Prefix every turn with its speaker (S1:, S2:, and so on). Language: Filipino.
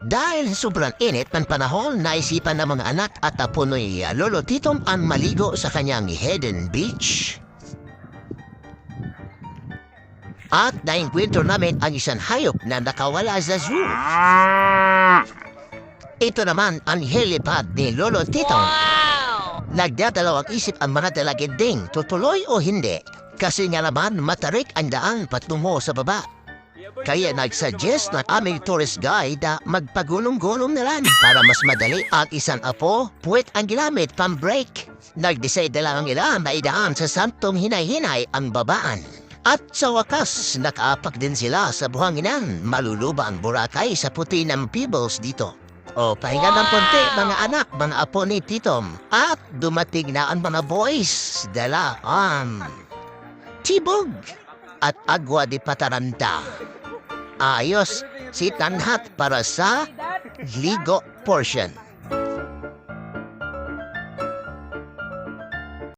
S1: Dahil sobrang init ng panahon, naisipan ng mga anak at apo ni Lolo Titom ang maligo sa kanyang hidden beach. At nainkwentro namin ang isang hayop na nakawala sa zoo. Ito naman ang helipad ni Lolo Titom. Nagdadalawang isip ang mga dalaginding, tutuloy o hindi. Kasi nga naman matarik ang daan patungo sa baba. Kaya nagsuggest ng aming tourist guide na magpagulong-gulong na lang para mas madali ang isang apo, puwet ang ginamit pang-break. Nag-decide na lang ang ilan na idaan sa santong hinay-hinay ang babaan. At sa wakas, nakaapak din sila sa buhanginan, maluluba ang Boracay sa puti ng pebbles dito. O pahinga ng konti mga anak, mga apo ni Titom. At dumating na ang mga boys, dala ang tibog at agwa di pataranta. Ayos, si Tanhat para sa ligo portion.